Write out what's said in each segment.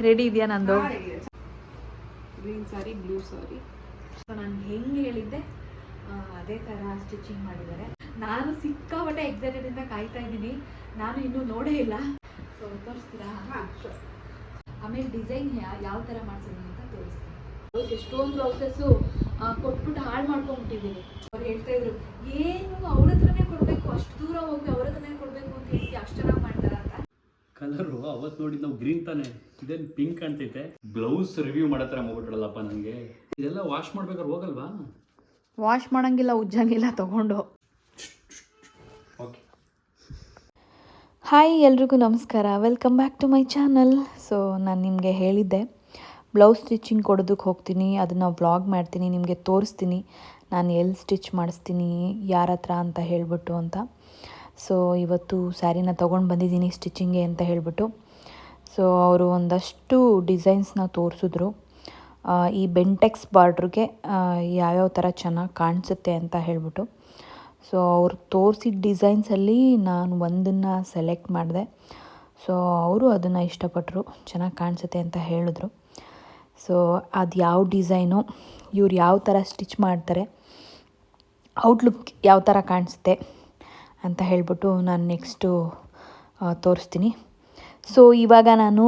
Ready ಇದೆಯಾ ನಂದು? Green sari, blue ಸಾರಿ. So ನಾನು ಹೆಂಗೆ ಹೇಳಿದ್ದೆ ಅದೇ ಥರ ಸ್ಟಿಚಿಂಗ್ ಮಾಡಿದ್ದಾರೆ. ನಾನು ಸಿಕ್ಕಾಪಟ್ಟೆ ಎಕ್ಸೈಟೆಡಿಂದ ಕಾಯ್ತಾ ಇದ್ದೀನಿ. ನಾನು ಇನ್ನೂ ನೋಡೇ ಇಲ್ಲ. ಸೊ ತೋರಿಸ್ತೀರಾ? ಆಮೇಲೆ ಡಿಸೈನ್ ಯಾವ ಥರ ಮಾಡ್ಸಿದ್ದೀನಿ ಅಂತ ತೋರಿಸ್ತೀನಿ. ಎಷ್ಟೊಂದು ಬ್ಲೌಸಸ್ಸು ಕೊಟ್ಬಿಟ್ಟು ಹಾಳು ಮಾಡ್ಕೊಂಡ್ಬಿಟ್ಟಿದ್ದೀನಿ. ಅವ್ರು ಹೇಳ್ತಾ ಇದ್ರು, ಏನು ಅವ್ರ ಹತ್ರನೇ ಕೊಡಬೇಕು, ಅಷ್ಟು ದೂರ ಹೋಗಿ ಅವ್ರ ಹತ್ರನೇ ಕೊಡಬೇಕು ಅಂತ ಹೇಳಿ ಅಷ್ಟು ಚೆನ್ನಾಗಿ ಮಾಡ್ತಾರ ಅಂತ. ಕಲರು ಅವತ್ತು ನೋಡಿ ನಾವು ಗ್ರೀನ್ ತಾನೆ, ಇದೇನು ಪಿಂಕ್ ಕಾಣ್ತೈತೆ. ಬ್ಲೌಸ್ ರಿವ್ಯೂ ಮಾಡೋ ಥರ ಮಾಡ್ಬಿಟ್ರಲ್ಲಪ್ಪ ನನಗೆ. ಇದೆಲ್ಲ ವಾಶ್ ಮಾಡ್ಬೇಕಾದ್ರೆ ಹೋಗಲ್ವಾ? ವಾಶ್ ಮಾಡೋಂಗಿಲ್ಲ, ಉಜ್ಜಂಗಿಲ್ಲ ತಗೊಂಡು. ಓಕೆ, ಹಾಯ್ ಎಲ್ರಿಗೂ ನಮಸ್ಕಾರ, welcome back to my channel. So ನಾನು ನಿಮಗೆ ಹೇಳಿದ್ದೆ ಬ್ಲೌಸ್ ಸ್ಟಿಚಿಂಗ್ ಕೊಡೋದಕ್ಕೆ ಹೋಗ್ತೀನಿ, ಅದನ್ನು ವ್ಲಾಗ್ ಮಾಡ್ತೀನಿ, ನಿಮಗೆ ತೋರಿಸ್ತೀನಿ ನಾನು ಎಲ್ಲಿ ಸ್ಟಿಚ್ ಮಾಡಿಸ್ತೀನಿ, ಯಾರ ಹತ್ರ ಅಂತ ಹೇಳಿಬಿಟ್ಟು ಅಂತ. ಸೊ ಇವತ್ತು ಸ್ಯಾರಿನ ತೊಗೊಂಡು ಬಂದಿದ್ದೀನಿ ಸ್ಟಿಚಿಂಗ್ಗೆ ಅಂತ ಹೇಳಿಬಿಟ್ಟು. ಸೊ ಅವರು ಒಂದಷ್ಟು ಡಿಸೈನ್ಸ್ನ ತೋರಿಸಿದ್ರು. ಈ ಬೆಂಟೆಕ್ಸ್ ಬಾರ್ಡ್ರಿಗೆ ಯಾವ್ಯಾವ ಥರ ಚೆನ್ನಾಗಿ ಕಾಣಿಸುತ್ತೆ ಅಂತ ಹೇಳಿಬಿಟ್ಟು. ಸೊ ಅವ್ರು ತೋರಿಸಿದ ಡಿಸೈನ್ಸಲ್ಲಿ ನಾನು ಒಂದನ್ನು ಸೆಲೆಕ್ಟ್ ಮಾಡಿದೆ. ಸೊ ಅವರು ಅದನ್ನು ಇಷ್ಟಪಟ್ಟರು, ಚೆನ್ನಾಗಿ ಕಾಣಿಸುತ್ತೆ ಅಂತ ಹೇಳಿದ್ರು. ಸೊ ಅದು ಯಾವ ಡಿಸೈನು, ಇವ್ರು ಯಾವ ಥರ ಸ್ಟಿಚ್ ಮಾಡ್ತಾರೆ, ಔಟ್ಲುಕ್ ಯಾವ ಥರ ಕಾಣಿಸುತ್ತೆ ಅಂತ ಹೇಳಿಬಿಟ್ಟು ನಾನು ನೆಕ್ಸ್ಟು ತೋರಿಸ್ತೀನಿ. ಸೊ ಇವಾಗ ನಾನು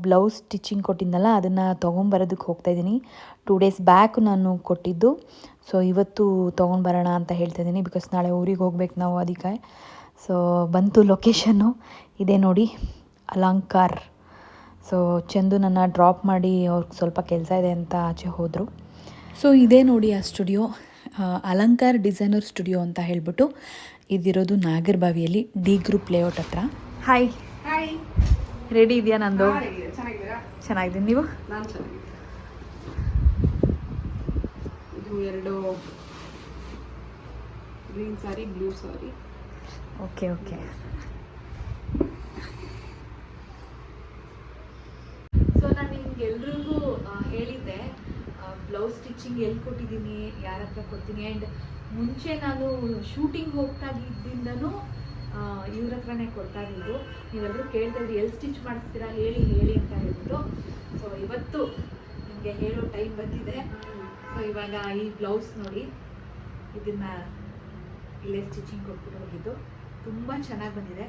ಬ್ಲೌಸ್ ಸ್ಟಿಚಿಂಗ್ ಕೊಟ್ಟಿದ್ದನಲ್ಲ, ಅದನ್ನು ತೊಗೊಂಬರೋದಕ್ಕೆ ಹೋಗ್ತಾಯಿದ್ದೀನಿ. 2 ಡೇಸ್ ಬ್ಯಾಕ್ ನಾನು ಕೊಟ್ಟಿದ್ದು. ಸೊ ಇವತ್ತು ತೊಗೊಂಡ್ಬರೋಣ ಅಂತ ಹೇಳ್ತಾಯಿದ್ದೀನಿ, ಬಿಕಾಸ್ ನಾಳೆ ಊರಿಗೆ ಹೋಗ್ಬೇಕು ನಾವು, ಅದಕ್ಕೆ. ಸೊ ಬಂತು ಲೊಕೇಶನ್ನು, ಇದೆ ನೋಡಿ, ಅಲಂಕಾರ್. ಸೊ ಚಂದು ನನ್ನ ಡ್ರಾಪ್ ಮಾಡಿ ಅವ್ರಿಗೆ ಸ್ವಲ್ಪ ಕೆಲಸ ಇದೆ ಅಂತ ಆಚೆ ಹೋದರು. ಸೊ ಇದೇ ನೋಡಿ ಆ ಸ್ಟುಡಿಯೋ, ಅಲಂಕಾರ್ ಡಿಸೈನರ್ ಸ್ಟುಡಿಯೋ ಅಂತ ಹೇಳಿಬಿಟ್ಟು. ಇದಿರೋದು ನಾಗರಬಾವಿಯಲ್ಲಿ ಡಿ ಗ್ರೂಪ್ ಲೇಔಟ್ ಹತ್ರ. ಹಾಯ್, ಹಾಯ್, ರೆಡಿ ಇದೆಯಾ ನಂದು? ಚೆನ್ನಾಗಿದ್ದೀರಾ? ಚೆನ್ನಾಗಿದ್ದೀನಿ, ನೀವು? ನಾನು ಚೆನ್ನಾಗಿದ್ದೀನಿ. ಇದು 2 green sari, blue sari. Okay okay. So ನಾನು ನಿಮ್ಗೆಲ್ರಿಗೂ ಹೇಳಿದ್ದೆ ಬ್ಲೌಸ್ ಸ್ಟಿಚಿಂಗ್ ಎಲ್ಲಿ ಕೊಟ್ಟಿದ್ದೀನಿ, ಯಾರ ಹತ್ರ ಕೊಡ್ತೀನಿ. ಆ್ಯಂಡ್ ಮುಂಚೆ ನಾನು ಶೂಟಿಂಗ್ ಹೋಗ್ತಾ ಇದ್ದಿಂದನೂ ಇವ್ರ ಹತ್ರನೇ ಕೊಡ್ತಾ ಇದ್ದು. ನೀವೆಲ್ಲರೂ ಕೇಳ್ತಾ ಇದ್ರಿ ಎಲ್ಲಿ ಸ್ಟಿಚ್ ಮಾಡಿಸ್ತೀರಾ, ಹೇಳಿ ಹೇಳಿ ಅಂತ ಹೇಳ್ಬಿಟ್ಟು. ಸೊ ಇವತ್ತು ನಿಮಗೆ ಹೇಳೋ ಟೈಮ್ ಬಂದಿದೆ. ಸೊ ಇವಾಗ ಈ ಬ್ಲೌಸ್ ನೋಡಿ, ಇದನ್ನು ಇಲ್ಲೇ ಸ್ಟಿಚಿಂಗ್ ಕೊಟ್ಬಿಟ್ಟು ಹೋಗಿದ್ದು. ತುಂಬ ಚೆನ್ನಾಗಿ ಬಂದಿದೆ,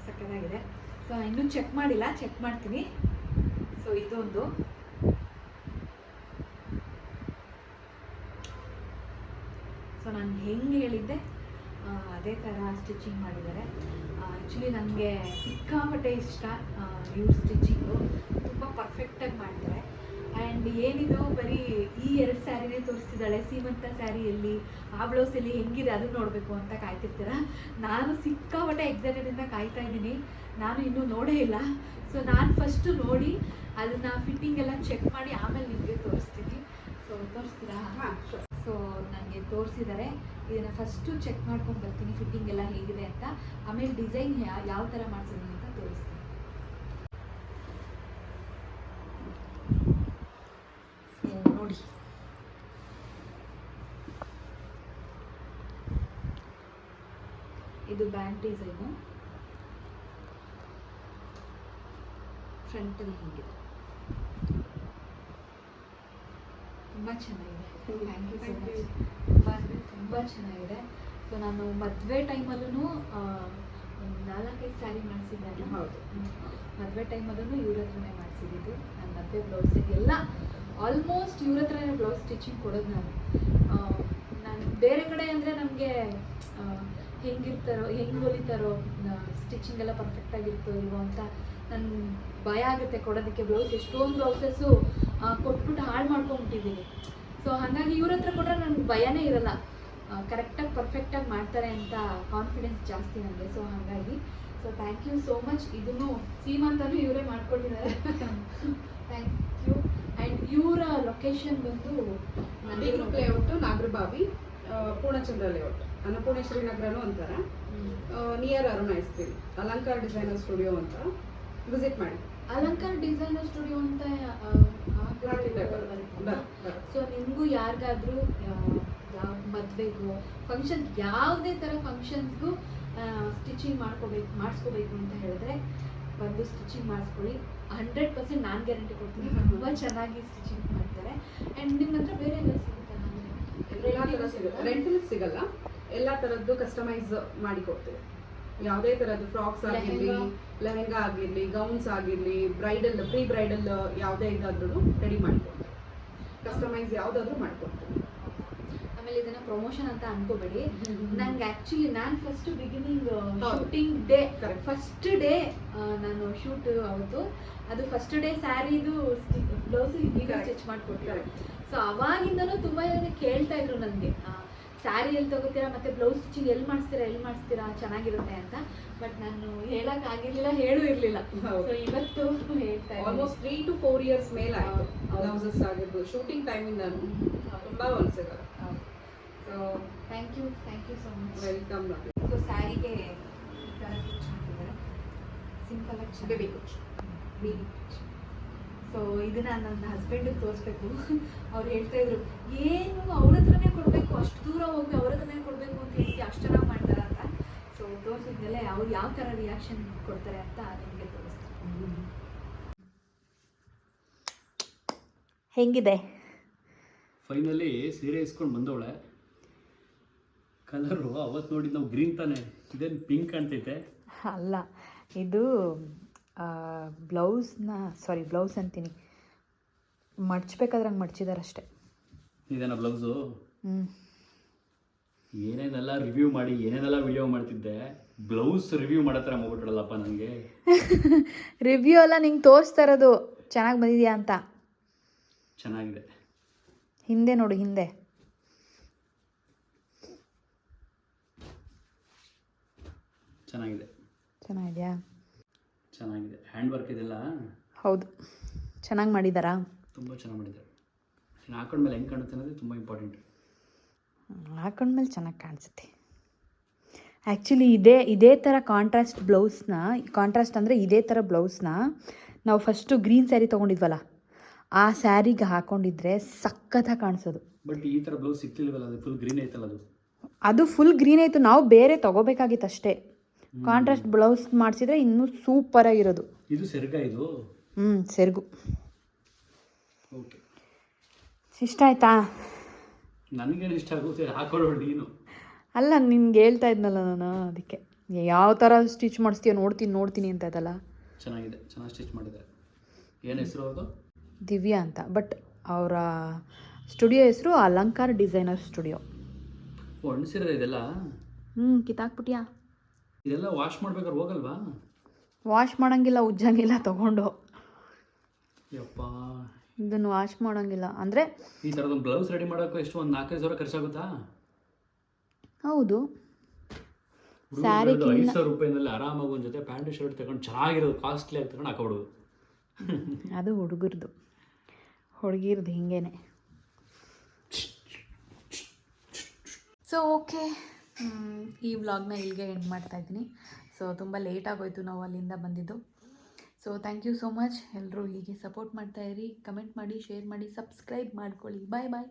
ಸಕ್ಕತ್ತಾಗಿದೆ. ಸೊ ಇನ್ನೂ ಚೆಕ್ ಮಾಡಿಲ್ಲ, ಚೆಕ್ ಮಾಡ್ತೀನಿ. ಸೊ ಇದೊಂದು ಸೊ ನಾನು ಹೆಂಗೆ ಹೇಳಿದ್ದೆ ಅದೇ ಥರ ಸ್ಟಿಚಿಂಗ್ ಮಾಡಿದ್ದಾರೆ. ಆ್ಯಕ್ಚುಲಿ ನನಗೆ ಸಿಕ್ಕಾಪಟ್ಟೆ ಇಷ್ಟ ಇವ್ರ ಸ್ಟಿಚಿಂಗು, ತುಂಬ ಪರ್ಫೆಕ್ಟಾಗಿ ಮಾಡ್ತಾರೆ. ಆ್ಯಂಡ್ ಏನಿದು ಬರೀ ಈ 2 ಸ್ಯಾರಿನೇ ತೋರಿಸ್ತಿದ್ದಾಳೆ, ಸೀಮಂತ ಸ್ಯಾರಿಯಲ್ಲಿ ಆ ಬ್ಲೌಸಲ್ಲಿ ಹೆಂಗಿದೆ ಅದನ್ನು ನೋಡಬೇಕು ಅಂತ ಕಾಯ್ತಿರ್ತೀರ. ನಾನು ಸಿಕ್ಕಾಪಟ್ಟೆ ಎಕ್ಸೈಟೆಡಿಂದ ಕಾಯ್ತಾ ಇದ್ದೀನಿ. ನಾನು ಇನ್ನೂ ನೋಡೇ ಇಲ್ಲ. ಸೊ ನಾನು ಫಸ್ಟು ನೋಡಿ ಅದನ್ನು ಫಿಟ್ಟಿಂಗ್ ಎಲ್ಲ ಚೆಕ್ ಮಾಡಿ ಆಮೇಲೆ ನಿಮಗೆ ತೋರಿಸ್ತೀನಿ. ಸೊ ತೋರಿಸ್ತೀರಾ? ಸೊ ನನಗೆ ತೋರಿಸಿದ್ದಾರೆ. ಇದನ್ನು ಫಸ್ಟು ಚೆಕ್ ಮಾಡ್ಕೊಂಡು ಬರ್ತೀನಿ, ಫಿಟ್ಟಿಂಗ್ ಎಲ್ಲ ಹೇಗಿದೆ ಅಂತ. ಆಮೇಲೆ ಡಿಸೈನ್ ಯಾವ ಥರ ಮಾಡ್ಸಿದ್ದೀನಿ ಅಂತ ತೋರಿಸ್ತೀನಿ. ಸೊ ನೋಡಿ, ಇದು ಬ್ಯಾಂಡ್ ಡಿಸೈನು, ಫ್ರಂಟಲ್ಲಿ ಹೀಗಿದೆ. ತುಂಬ ಚೆನ್ನಾಗಿದೆ. Thank you so much. ತುಂಬ ಅಂದರೆ ತುಂಬ ಚೆನ್ನಾಗಿದೆ. ಸೊ ನಾನು ಮದುವೆ ಟೈಮಲ್ಲೂ 4-5 ಸ್ಯಾರಿ ಮಾಡಿಸಿದ್ದೆ. ಹೌದು, ಮದುವೆ ಟೈಮಲ್ಲೂ ಇವ್ರ ಹತ್ರನೇ ಮಾಡಿಸಿದ್ದು. ನನ್ನ ಮದುವೆ ಬ್ಲೌಸಿಗೆ ಎಲ್ಲ ಆಲ್ಮೋಸ್ಟ್ ಇವ್ರ ಹತ್ರನೇ ಬ್ಲೌಸ್ ಸ್ಟಿಚಿಂಗ್ ಕೊಡೋದು ನಾನು. ಬೇರೆ ಕಡೆ ಅಂದರೆ ನಮಗೆ ಹೆಂಗಿರ್ತಾರೋ, ಹೆಂಗೆ ಹೊಲಿತಾರೋ, ಸ್ಟಿಚಿಂಗ್ ಎಲ್ಲ ಪರ್ಫೆಕ್ಟಾಗಿರುತ್ತೋ ಇಲ್ವೋ ಅಂತ ನನ್ನ ಭಯ ಆಗುತ್ತೆ ಕೊಡೋದಕ್ಕೆ. ಬ್ಲೌಸ್ ಎಷ್ಟೊಂದು ಬ್ಲೌಸಸ್ಸು ಕೊಟ್ಬಿಟ್ಟು ಹಾಳು ಮಾಡ್ಕೊಂಡ್ಬಿಟ್ಟಿದ್ದೀನಿ. ಸೊ ಹಾಗಾಗಿ ಇವ್ರ ಹತ್ರ ಕೊಟ್ಟರೆ ನನಗೆ ಭಯನೇ ಇರಲ್ಲ, ಕರೆಕ್ಟಾಗಿ ಪರ್ಫೆಕ್ಟಾಗಿ ಮಾಡ್ತಾರೆ ಅಂತ ಕಾನ್ಫಿಡೆನ್ಸ್ ಜಾಸ್ತಿ ನನಗೆ. ಸೊ ಹಾಗಾಗಿ so thank you so much. ಇದನ್ನು ಸೀಮಂತನೂ ಇವರೇ ಮಾಡ್ಕೊಟ್ಟಿದ್ದಾರೆ. Thank you. ಆ್ಯಂಡ್ ಇವರ ಲೊಕೇಶನ್ ಬಂದು D group layout, Nagarabhavi, Purnachandra layout, Annapoorneshwari ನಗರನೂ ಅಂತಾರೆ, near Arun ice cream. Alankar designer studio ಅಂತ ವಿಸಿಟ್ ಮಾಡಿ. ಅಲಂಕಾರ್ ಡಿಸೈನರ್ ಸ್ಟುಡಿಯೋ ಅಂತ. ಸೊ ನಿಮಗೂ ಯಾರಿಗಾದ್ರೂ ಯಾವ ಮದುವೆಗೂ ಫಂಕ್ಷನ್, ಯಾವುದೇ ಥರ ಫಂಕ್ಷನ್ಸ್ಗೂ ಸ್ಟಿಚಿಂಗ್ ಮಾಡಿಸ್ಕೋಬೇಕು ಅಂತ ಹೇಳಿದ್ರೆ ಬಂದು ಸ್ಟಿಚಿಂಗ್ ಮಾಡಿಸ್ಕೊಳ್ಳಿ. 100% ನಾನು ಗ್ಯಾರಂಟಿ ಕೊಡ್ತೀನಿ, ತುಂಬ ಚೆನ್ನಾಗಿ ಸ್ಟಿಚಿಂಗ್ ಮಾಡ್ತಾರೆ. ಆ್ಯಂಡ್ ನಿಮ್ಮ ಹತ್ರ ಬೇರೆ ಎಲ್ಲ ಸಿಗುತ್ತೆ ಎಲ್ಲ ಥರ ಸಿಗುತ್ತೆ, ರೆಂಟಲ್ ಸಿಗಲ್ಲ, ಎಲ್ಲ ಥರದ್ದು ಕಸ್ಟಮೈಸ್ ಮಾಡಿ ಕೊಡ್ತೀವಿ. ಯಾವುದೇ ಥರದ್ದು ಫ್ರಾಕ್ಸ್ ಆಗಿರಲಿ, ಲೆಹೆಂಗಾ ಆಗಿರಲಿ, ಗೌನ್ಸ್ ಆಗಿರಲಿ, ಬ್ರೈಡಲ್ ಪ್ರೀ ಬ್ರೈಡಲ್ ಯಾವುದೇ ಇದಾದ್ರೂ ರೆಡಿ ಮಾಡಿಕೊಡ್ತೀವಿ. ಕಸ್ಟಮೈಸ್ ಯಾವುದಾದ್ರೂ ಮಾಡಿಕೊಡ್ತೀವಿ. ಆಮೇಲೆ ಇದನ್ನ ಪ್ರಮೋಷನ್ ಅಂತ ಅನ್ಕೋಬೇಡಿ. ನಂಗೆ ಆ್ಯಕ್ಚುಲಿ ನಾನು first beginning shooting day, first day ನಾನು ಶೂಟ್ ಅವತ್ತು, ಅದು ಫಸ್ಟ್ ಡೇ ಸ್ಯಾರಿದು ಬ್ಲೌಸ್ ಈಗ ಸ್ಟಿಚ್ ಮಾಡಿಕೊಟ್ಟಿದ್ದಾರೆ. ಸೊ ಅವಾಗಿಂದನೂ ತುಂಬ ಜನ ಕೇಳ್ತಾ ಇದ್ರು ನನಗೆ, ಸ್ಯಾರಿ ಎಲ್ಲಿ ತಗೋತೀರಾ ಮತ್ತು ಬ್ಲೌಸ್ ಸ್ಟಿಚಿಂಗ್ ಎಲ್ಲಿ ಮಾಡಿಸ್ತೀರಾ ಚೆನ್ನಾಗಿರುತ್ತೆ ಅಂತ. ಬಟ್ ನಾನು ಹೇಳೋಕ್ಕಾಗಿರಲಿಲ್ಲ, ಹೇಳೂ ಇರಲಿಲ್ಲ. ಸೊ ಇವತ್ತು ಹೇಳ್ತಾ ಇದ್ದೀನಿ. ಆಲ್ಮೋಸ್ಟ್ 3 to 4 ಇಯರ್ಸ್ ಮೇಲೆ ಆಯಿತು ಬ್ಲೌಸಸ್ ಆಗಿರ್ಬೋದು. ಶೂಟಿಂಗ್ ಟೈಮಿಂದನೂ ತುಂಬ ಹೊಲ್ಸಿದ್ದಾರೆ. So thank you so much. Welcome. So ಸ್ಯಾರಿಗೆ ಈ ಥರ ಕುಚ್ ಹಾಕಿದ್ದಾರೆ, ಸಿಂಪಲ್ ಆಗಿ ಬೇಬಿ ಕುಚ್. ಸೊ ಇದನ್ನ ನನ್ನ ಹಸ್ಬೆಂಡಿಗೆ ತೋರಿಸ್ಬೇಕು. ಅವ್ರು ಹೇಳ್ತಾ ಇದ್ರು, ಏನು ಅವ್ರ ಹತ್ರನೇ ಕೊಡಬೇಕು, ಅಷ್ಟು ದೂರ ಹೋಗಿ ಅವ್ರ ಹತ್ರನೇ ಕೊಡಬೇಕು ಅಂತ ಹೇಳಿ ಅಷ್ಟು ಚೆನ್ನಾಗಿ ಮಾಡ್ತಾರೆ ಅಂತ. ಸೊ ತೋರಿಸಿದ್ಮೇಲೆ ಅವ್ರು ಯಾವ ಥರ ರಿಯಾಕ್ಷನ್ ಕೊಡ್ತಾರೆ ಅಂತ ನಿಮಗೆ ತೋರಿಸ್ತಾರೆ. ಹೆಂಗಿದೆ? ಫೈನಲಿ ಸೀರೆ ಇಸ್ಕೊಂಡು ಬಂದವಳೆ. ಕಲರು ಅವತ್ತು ನೋಡಿದ್ದು ನಾವು ಗ್ರೀನ್ ತಾನೆ, ಇದೇನು ಪಿಂಕ್ ಕಾಣ್ತೈತೆ. ಅಲ್ಲ, ಇದು ಬ್ಲೌಸ್ ಅಂತೀನಿ, ಮಡ್ಚ್ಬೇಕಾದ್ರೆ ಹಂಗೆ ಮಡ್ಚಿದ್ದಾರೆ ಅಷ್ಟೇ. ಇದೇನಾ ಬ್ಲೌಸು? ಹ್ಞೂ. ಏನೇನೆಲ್ಲ ರಿವ್ಯೂ ಮಾಡಿ ಏನೇನೆಲ್ಲ ವಿಡಿಯೋ ಮಾಡ್ತಿದ್ದೆ, ಬ್ಲೌಸ್ ರಿವ್ಯೂ ಮಾಡೋ ಥರ ಮಾಡ್ಬಿಟ್ರಲ್ಲಪ್ಪ ನನಗೆ. ರಿವ್ಯೂ ಎಲ್ಲ ನಿಂಗೆ ತೋರಿಸ್ತಾ ಇರೋದು ಚೆನ್ನಾಗಿ ಬಂದಿದೆಯಾ ಅಂತ. ಚೆನ್ನಾಗಿದೆ. ಹಿಂದೆ ನೋಡು, ಹಿಂದೆ ಚೆನ್ನಾಗಿದೆಯಾ? ಚೆನ್ನಾಗಿದೆ. ಹ್ಯಾಂಡ್ ವರ್ಕ್ ಇದೆಲ್ಲ ಹೌದು, ಚೆನ್ನಾಗಿ ಮಾಡಿದ್ದಾರಾ? ತುಂಬ ಚೆನ್ನಾಗಿ ಮಾಡಿದ್ದಾರೆ. ಇನ್ನು ಹಾಕೊಂಡ್ಮೇಲೆ ಹೆಂಗೆ ಕಾಣುತ್ತೆ ಅನ್ನೋದು ತುಂಬ ಇಂಪಾರ್ಟೆಂಟ್. ಹಾಕೊಂಡ್ಮೇಲೆ ಚೆನ್ನಾಗಿ ಕಾಣಿಸುತ್ತೆ. ಆ್ಯಕ್ಚುಲಿ ಇದೇ ಥರ ಕಾಂಟ್ರಾಸ್ಟ್ ಅಂದರೆ ಇದೇ ಥರ ಬ್ಲೌಸ್ನ ನಾವು ಫಸ್ಟು ಗ್ರೀನ್ ಸ್ಯಾರಿ ತೊಗೊಂಡಿದ್ವಲ್ಲ, ಆ ಸ್ಯಾರಿಗೆ ಹಾಕ್ಕೊಂಡಿದ್ರೆ ಸಖತ್ತಾಗಿ ಕಾಣಿಸೋದು. ಬಟ್ ಈ ಥರ ಬ್ಲೌಸ್ ಸಿಗ್ತಿಲ್ವಲ್ಲ, ಅದು ಫುಲ್ ಗ್ರೀನ್ ಐತಲ್ಲ. ಅದು ಫುಲ್ ಗ್ರೀನ್ ಆಯಿತು, ನಾವು ಬೇರೆ ತೊಗೋಬೇಕಾಗಿತ್ತು ಅಷ್ಟೇ. ಕಾಂಟ್ರಾಸ್ಟ್ ಬ್ಲೌಸ್ ಮಾಡಿಸಿದ್ರೆ ಇನ್ನೂ ಸೂಪರಾಗಿರೋದು. ಇದು ಸೆರಗ, ಇದು ಸೆರಗು. ಓಕೆ, ಇಷ್ಟ ಆಯ್ತಾ? ನನಗೇನು ಇಷ್ಟ ಆಗುತ್ತೆ, ಹಾಕೊಳ್ಳೋ ನೀನು. ಅಲ್ಲ, ನಿಮ್ಗೆ ಹೇಳ್ತಾ ಇದ್ನಲ್ಲ ನಾನು, ಅದಕ್ಕೆ ಯಾವ ಥರ ಸ್ಟಿಚ್ ಮಾಡಿಸ್ತೀಯ ನೋಡ್ತೀನಿ ಅಂತ ಅದಲ್ಲ. ಚೆನ್ನಾಗಿದೆ, ಚೆನ್ನಾಗಿ ಸ್ಟಿಚ್ ಮಾಡಿದ್ದಾರೆ. ಏನು ಹೆಸರು ಅವ್ರದ್ದು? ದಿವ್ಯಾ ಅಂತ. ಬಟ್ ಅವರ ಸ್ಟುಡಿಯೋ ಹೆಸರು ಅಲಂಕಾರ ಡಿಸೈನರ್ ಸ್ಟುಡಿಯೋ. ಒಣಸಿರೋದು ಇದೆಲ್ಲ? ಕಿತ್ತಾಕ್ಬಿಟ್ಯಾ? ಇದೆಲ್ಲ ವಾಶ್ ಮಾಡ್ಬೇಕಾದ್ರೆ ಹೋಗಲ್ವಾ? ವಾಶ್ ಮಾಡೋಂಗಿಲ್ಲ, ಉಜ್ಜಂಗಿಲ್ಲ ತೊಗೊಂಡು. ಯಪ್ಪ, ಇದನ್ನು ವಾಶ್ ಮಾಡೋಂಗಿಲ್ಲ ಅಂದರೆ. ಈ ಥರದೊಂದು ಬ್ಲೌಸ್ ರೆಡಿ ಮಾಡೋಕೆ ಎಷ್ಟು, ಒಂದು 4-5 ಸಾವಿರ ಖರ್ಚಾಗುತ್ತಾ? ಹೌದು. ಸ್ಯಾರಿ 5,000 ರೂಪಾಯಿನಲ್ಲಿ ಆರಾಮಾಗಿ ಒಂದು ಜೊತೆ ಪ್ಯಾಂಟ್ ಶರ್ಟ್ ತಗೊಂಡು ಚೆನ್ನಾಗಿರೋದು ಕಾಸ್ಟ್ಲಿ ಆಗಿ ತಗೊಂಡು ಹಾಕೊಬಿಡೋದು. ಅದು ಹುಡುಗಿರ್ದು ಹಿಂಗೇನೆ. ಸೊ ಓಕೆ, ಈ ವ್ಲಾಗ್ನ ಇಲ್ಲಿಗೆ ಎಂಡ್ ಮಾಡ್ತಾಯಿದ್ದೀನಿ. ಸೊ ತುಂಬ ಲೇಟ್ ಆಗೋಯ್ತು ನಾವು ಅಲ್ಲಿಂದ ಬಂದಿದ್ದು. So thank you so much. ಎಲ್ಲರೂ ಹೀಗೆ ಸಪೋರ್ಟ್ ಮಾಡ್ತಾಯಿರಿ, ಕಮೆಂಟ್ ಮಾಡಿ, ಶೇರ್ ಮಾಡಿ, ಸಬ್ಸ್ಕ್ರೈಬ್ ಮಾಡ್ಕೊಳ್ಳಿ. ಬಾಯ್ ಬಾಯ್.